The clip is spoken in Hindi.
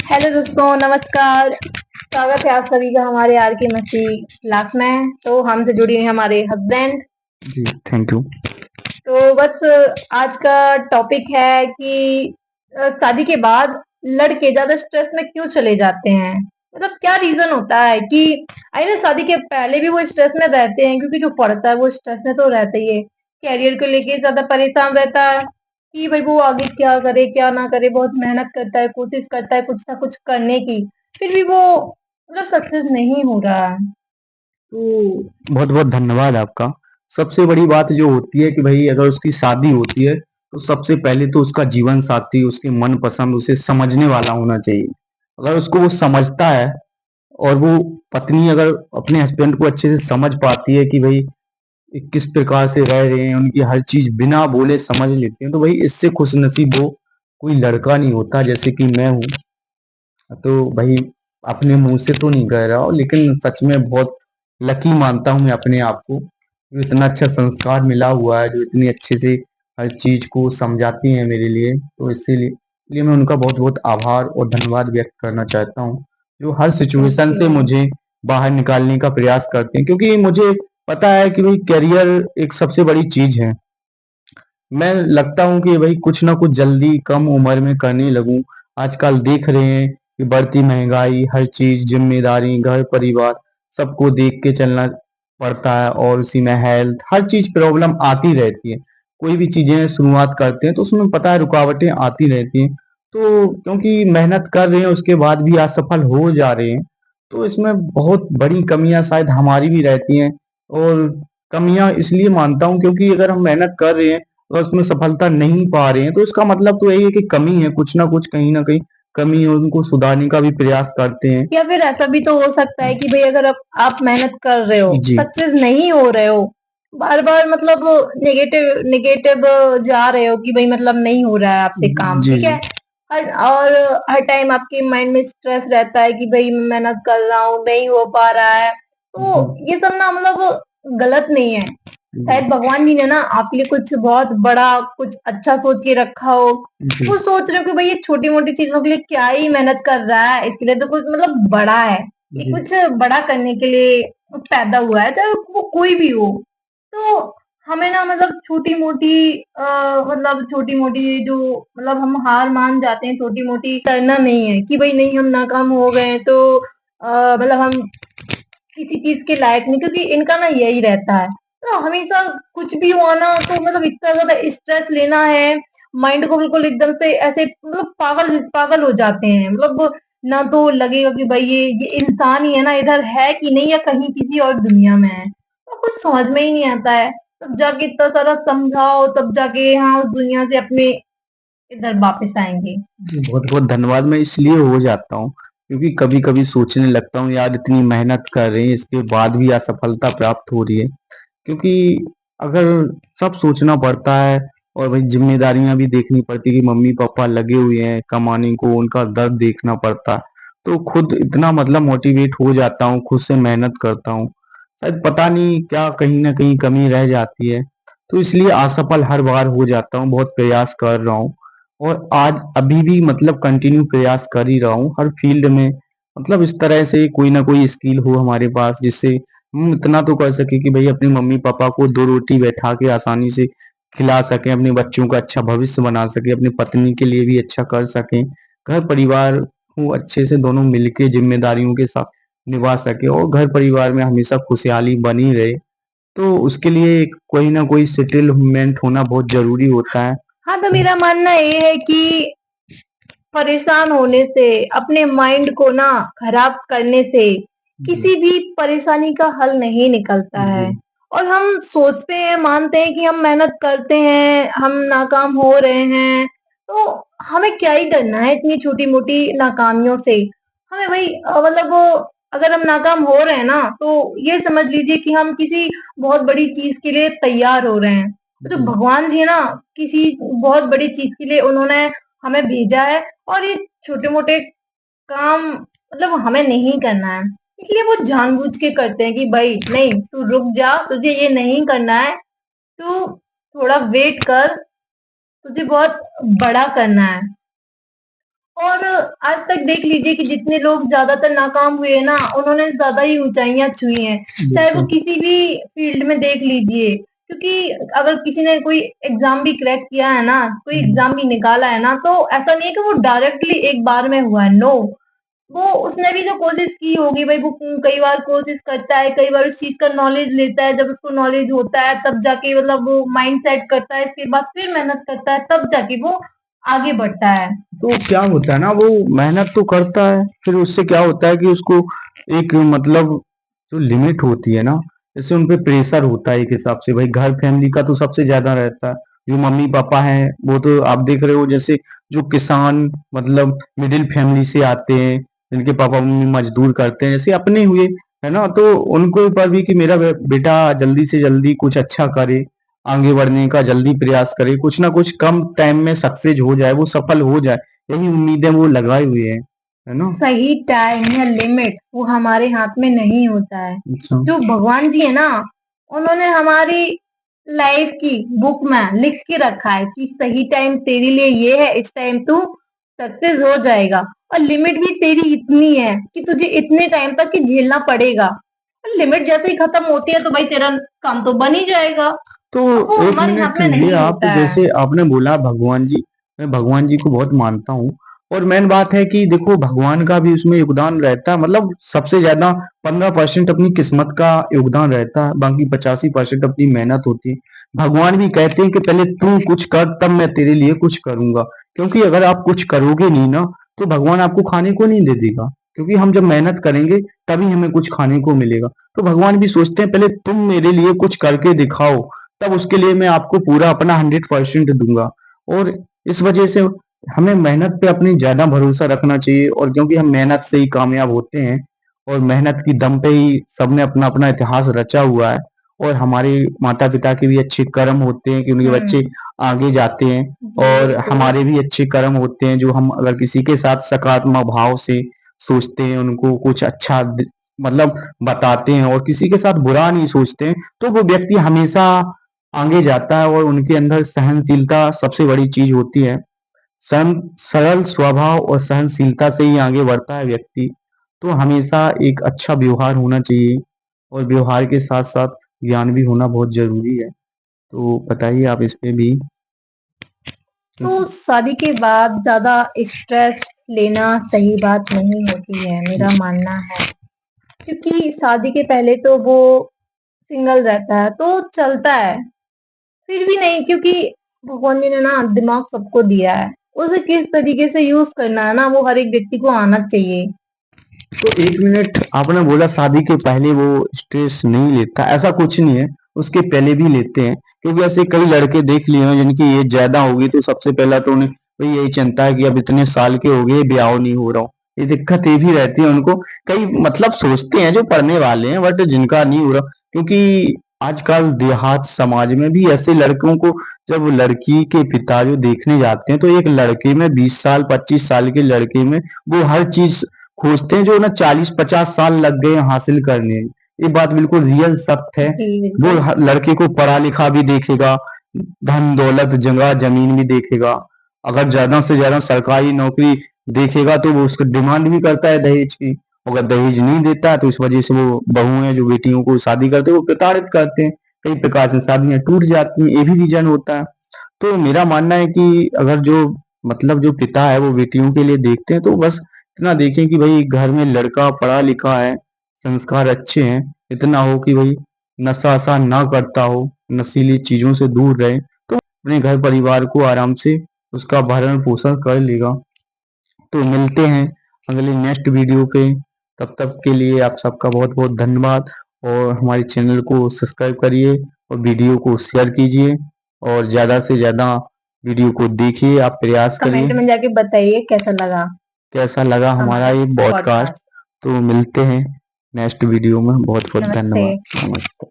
हेलो दोस्तों, नमस्कार। स्वागत है आप सभी का हमारे आर के मसी क्लास में। तो हमसे जुड़ी हुई हमारे हस्बैंड। Ji, thank you. तो बस आज का टॉपिक है कि शादी के बाद लड़के ज्यादा स्ट्रेस में क्यों चले जाते हैं। मतलब क्या रीजन होता है कि आई ना शादी के पहले भी वो स्ट्रेस में रहते हैं, क्योंकि जो पढ़ता है वो स्ट्रेस में तो रहता ही है। कैरियर को लेके ज्यादा परेशान रहता है कि भाई वो आगे क्या करे क्या ना करे। बहुत मेहनत करता है, कोशिश करता है कुछ ना कुछ करने की, फिर भी वो मतलब सक्सेस नहीं हो रहा है। तो बहुत-बहुत धन्यवाद आपका। सबसे बड़ी बात जो होती है कि भई अगर उसकी शादी होती है, तो सबसे पहले तो उसका जीवन साथी, उसके मनपसंद, उसे समझने वाला होना चाहिए। अगर उसको वो समझता है और वो पत्नी अगर अपने हस्बैंड को अच्छे से समझ पाती है कि भई ये किस प्रकार से रह रहे हैं, उनकी हर चीज़ बिना बोले समझ लेती हैं, तो भई इससे खुशनसीब वो कोई लड़का नहीं होता जैसे कि मैं हूँ। तो भाई अपने मुंह से तो नहीं कह रहा हूँ, लेकिन सच में बहुत लकी मानता हूँ मैं अपने आप को, जो इतना अच्छा संस्कार मिला हुआ है, जो इतनी अच्छे से हर चीज को समझाती हैं मेरे लिए। तो इसलिए मैं उनका बहुत बहुत आभार और धन्यवाद व्यक्त करना चाहता हूँ, जो हर सिचुएशन ओके। से मुझे बाहर निकालने का प्रयास करते हैं, क्योंकि मुझे पता है कि भाई करियर एक सबसे बड़ी चीज है। मैं लगता हूँ कि भाई कुछ ना कुछ जल्दी कम उम्र में करने लगूं। आजकल देख रहे हैं कि बढ़ती महंगाई, हर चीज, जिम्मेदारी, घर परिवार, सबको देख के चलना पड़ता है, और उसी में हेल्थ, हर चीज प्रॉब्लम आती रहती है। कोई भी चीजें शुरुआत करते हैं तो उसमें पता है रुकावटें आती रहती हैं। तो क्योंकि मेहनत कर रहे हैं उसके बाद भी असफल हो जा रहे हैं, तो इसमें बहुत बड़ी कमियां शायद हमारी भी रहती हैं। और कमियां इसलिए मानता हूँ क्योंकि अगर हम मेहनत कर रहे हैं अगर उसमें सफलता नहीं पा रहे हैं, तो इसका मतलब तो यही है कि कमी है, कुछ ना कुछ कहीं ना कहीं कमी है, उनको सुधारने का भी प्रयास करते हैं। या फिर ऐसा भी तो हो सकता है कि भाई अगर आप मेहनत कर रहे हो, जी। सक्सेस नहीं हो रहे हो, बार बार मतलब नेगेटिव नेगेटिव जा रहे हो कि भाई मतलब नहीं हो रहा है आपसे काम, जी। ठीक है। और हर टाइम आपके माइंड में स्ट्रेस रहता है कि भाई मैं मेहनत कर रहा हूँ, नहीं हो पा रहा है। जी। तो ये सब ना मतलब गलत नहीं है। जी। शायद भगवान जी ने ना आपके लिए कुछ बहुत बड़ा, कुछ अच्छा सोच के रखा हो। जी। वो सोच रहे हो कि भाई ये छोटी मोटी चीजों के लिए क्या ही मेहनत कर रहा है, इसके लिए तो कुछ मतलब बड़ा है। ये जी। कुछ बड़ा करने के लिए पैदा हुआ है, चाहे वो कोई भी हो। तो हमें ना मतलब छोटी मोटी मतलब छोटी मोटी जो मतलब हम हार मान जाते हैं, छोटी मोटी करना नहीं है कि भाई नहीं हम नाकाम हो गए तो मतलब हम किसी चीज के लायक नहीं, क्योंकि इनका ना यही रहता है। तो हमेशा कुछ भी हुआ ना तो मतलब इतना ज्यादा स्ट्रेस लेना है, माइंड को बिल्कुल एकदम से ऐसे मतलब पागल पागल हो जाते हैं। मतलब ना तो लगेगा कि भाई ये इंसान ही है ना, इधर है कि नहीं, या कहीं किसी और दुनिया में है। तो कुछ समझ में ही नहीं आता है। तब जाके इतना सारा समझाओ, तब जाके हाँ उस दुनिया से अपने इधर वापस आएंगे। बहुत बहुत धन्यवाद। मैं इसलिए हो जाता हूँ क्योंकि कभी कभी सोचने लगता हूँ यार इतनी मेहनत कर रहे हैं इसके बाद भी असफलता प्राप्त हो रही है। क्योंकि अगर सब सोचना पड़ता है और भाई जिम्मेदारियां भी देखनी पड़ती है कि मम्मी पापा लगे हुए हैं कमाने को, उनका दर्द देखना पड़ता है। तो खुद इतना मतलब मोटिवेट हो जाता हूँ, खुद से मेहनत करता हूँ। शायद पता नहीं क्या कहीं ना कहीं कमी रह जाती है, तो इसलिए असफल हर बार हो जाता हूँ। बहुत प्रयास कर रहा हूँ और आज अभी भी मतलब कंटिन्यू प्रयास कर ही रहा हूँ हर फील्ड में। मतलब इस तरह से कोई ना कोई स्किल हो हमारे पास जिससे हम इतना तो कर सके कि भाई अपने मम्मी पापा को दो रोटी बैठा के आसानी से खिला सकें, अपने बच्चों का अच्छा भविष्य बना सके, अपनी पत्नी के लिए भी अच्छा कर सकें, घर परिवार को अच्छे से दोनों मिलके जिम्मेदारियों के साथ निभा सके और घर परिवार में हमेशा खुशहाली बनी रहे। तो उसके लिए कोई ना कोई सेटलमेंट होना बहुत जरूरी होता है। हाँ, तो मेरा मानना ये है कि परेशान होने से, अपने माइंड को ना खराब करने से जी। किसी भी परेशानी का हल नहीं निकलता जी। है। और हम सोचते हैं, मानते हैं कि हम मेहनत करते हैं, हम नाकाम हो रहे हैं, तो हमें क्या ही डरना है इतनी छोटी-मोटी नाकामियों से। हमें वही मतलब अगर हम नाकाम हो रहे हैं ना, तो ये समझ लीजिए कि हम किसी बहुत बड़ी चीज़ के लिए तैयार हो रहे हैं। तो जो जी। भगवान जी है ना, किसी बहुत बड़ी चीज़ के लिए उन्होंने हमें भेजा है। और ये छोटे-मोटे काम मतलब हमें नहीं करना है। इसलिए वो जानबूझ के करते हैं कि भाई नहीं तू रुक जा, तुझे ये नहीं करना है, तू थोड़ा वेट कर, तुझे बहुत बड़ा करना है। और आज तक देख लीजिए कि जितने लोग ज़्यादातर नाकाम हुए हैं ना, उन्होंने ज़्यादा ही ऊँचाइयाँ छुई हैं। चाहे वो बिल्कुल। किसी भी फ़ील्ड में देख लीजिए, क्योंकि अगर किसी ने कोई एग्ज़ाम भी क्रैक किया है ना, कोई हुँ, एग्ज़ाम भी निकाला है ना, तो ऐसा नहीं है कि वो डायरेक्टली एक बार में हुआ है, नो। वो उसने भी तो कोशिश की होगी भाई वो कई बार कोशिश करता है, कई बार उस चीज़ का नॉलेज लेता है, जब उसको नॉलेज होता है तब जाके मतलब वो माइंड सेट करता है, इसके बाद फिर मेहनत करता है, तब जाके वो आगे बढ़ता है। तो क्या होता है ना वो मेहनत तो करता है, फिर उससे क्या होता है कि उसको एक मतलब जो लिमिट होती है ना, जैसे उन पे प्रेशर होता है एक हिसाब से भाई घर फैमिली का तो सबसे ज़्यादा रहता है। जो मम्मी-पापा हैं, वो तो आप देख रहे हो जैसे जो किसान मतलब मिडिल फैमिली से आते हैं, जिनके पापा-मम्मी मज़दूर करते हैं, जैसे अपने हुए, है ना? तो उनको ऊपर भी कि मेरा बेटा जल्दी से जल्दी कुछ अच्छा करे, आगे बढ़ने का जल्दी प्रयास करे, कुछ ना कुछ कम टाइम में सक्सेस हो जाए, वो सफल हो जाए, यही उम्मीदें वो लगाए हुए हैं, है ना? सही टाइम या लिमिट वो हमारे हाथ में नहीं होता है। अच्छा, जो भगवान जी है ना, उन्होंने हमारी लाइफ की बुक में लिख के रखा है कि सही टाइम तेरे लिए ये है, इस टाइम तू सक्सेस हो जाएगा और लिमिट भी तेरी इतनी है कि तुझे इतने टाइम तक ही झेलना पड़ेगा। और लिमिट जैसे ही खत्म होती है तो भाई तेरा काम तो बन ही जाएगा। तो अब वो 1 हमारे हाथ मिनट में ये नहीं आप होता है। जैसे आपने बोला भगवान जी, मैं भगवान जी को बहुत मानता हूँ और मेन बात है कि देखो भगवान का भी उसमें योगदान रहता है मतलब सबसे ज़्यादा 15% अपनी किस्मत का योगदान रहता है, बाकी 85% अपनी मेहनत होती है। भगवान भी कहते हैं कि पहले तू कुछ कर तब मैं तेरे लिए कुछ करूँगा, क्योंकि अगर आप कुछ करोगे नहीं ना, तो भगवान आपको खाने को नहीं दे देगा, क्योंकि हम जब मेहनत करेंगे तभी हमें कुछ खाने को मिलेगा। तो भगवान भी सोचते हैं पहले तुम मेरे लिए कुछ करके दिखाओ, तब उसके लिए मैं आपको पूरा अपना 100% दूँगा और इस वजह से हमें मेहनत पे अपनी ज़्यादा भरोसा रखना चाहिए और क्योंकि हम मेहनत से ही कामयाब होते हैं और मेहनत की दम पे ही सबने अपना-अपना इतिहास रचा हुआ है और हमारे माता-पिता के भी अच्छे कर्म होते हैं कि उनके बच्चे हुँ। आगे जाते हैं जी, और बिल्कुल। हमारे भी अच्छे कर्म होते हैं जो हम अगर किसी के साथ सकारात्मक भाव से सोचते हैं, उनको कुछ अच्छा मतलब बताते हैं और किसी के साथ बुरा नहीं सोचते हैं, तो वो व्यक्ति हमेशा आगे जाता है और उनके अंदर सहनशीलता सबसे बड़ी चीज़ होती है। सरल स्वभाव और सहनशीलता से ही आगे बढ़ता है व्यक्ति। तो हमेशा एक अच्छा व्यवहार होना चाहिए और व्यवहार के साथ-साथ ज्ञान भी होना बहुत ज़रूरी है। तो बताइए आप इस पे भी? तो क्योंकि शादी के बाद ज़्यादा स्ट्रेस लेना सही बात नहीं होती है, मेरा मानना है। क्योंकि शादी के पहले तो वो सिंगल रहता है, तो चलता है। फिर भी नहीं क्योंकि भगवान जी ने ना दिमाग सबको दिया है। उसे किस तरीके से यूज़ करना है ना, वो हर एक व्यक्ति को आना चाहिए। तो 1 मिनट आपने बोला शादी के पहले वो स्ट्रेस नहीं लेता, ऐसा कुछ नहीं है, उसके पहले भी लेते हैं। क्योंकि ऐसे कई लड़के देख लिए हैं जिनकी एज ज़्यादा होगी तो सबसे पहला तो उन्हें वही यही चिंता है कि अब इतने साल के हो गए, ब्याह नहीं हो रहा। ये दिक्कत ये भी रहती है उनको, कई मतलब सोचते हैं जो पढ़ने वाले हैं बट जिनका नहीं हो रहा क्योंकि आजकल देहात समाज में भी ऐसे लड़कों को जब लड़की के पिता जो देखने जाते हैं तो एक लड़के में 20 साल 25 साल के लड़के में वो हर चीज़ खोजते हैं जो ना 40-50 साल लग गए हासिल करने में। ये बात बिल्कुल रियल सत्य है। जी, वो बिल्कुल। लड़के को पढ़ा लिखा भी देखेगा, धन दौलत जगह जमीन भी देखेगा। अगर ज्यादा से ज्यादा सरकारी नौकरी देखेगा तो वो उसको डिमांड भी करता है दहेज की। अगर दहेज नहीं देता है तो इस वजह से वो बहुएं जो बेटियों को शादी करते हैं वो प्रताड़ित करते हैं। कई प्रकार से शादियां टूट जाती हैं, ये भी रीजन होता है। तो मेरा मानना है कि अगर जो मतलब जो पिता है वो बेटियों के लिए देखते हैं तो बस इतना देखें कि भाई घर में लड़का पढ़ा लिखा है, संस्कार अच्छे हैं, इतना हो कि भाई नशा-वशा ना करता हो, नशीली चीज़ों से दूर रहे, तो अपने घर परिवार को आराम से उसका भरण-पोषण कर लेगा। तो मिलते हैं अगले नेक्स्ट वीडियो पे, तब तक के लिए आप सबका बहुत-बहुत धन्यवाद और हमारे चैनल को सब्सक्राइब करिए और वीडियो को शेयर कीजिए और ज़्यादा से ज़्यादा वीडियो को देखिए, आप प्रयास करिए। कमेंट में जाके बताइए कैसा लगा कैसा लगा हमारा हमारा ये पॉडकास्ट? पॉडकास्ट। तो मिलते हैं नेक्स्ट वीडियो में। बहुत बहुत नमस्ते। धन्यवाद। नमस्ते।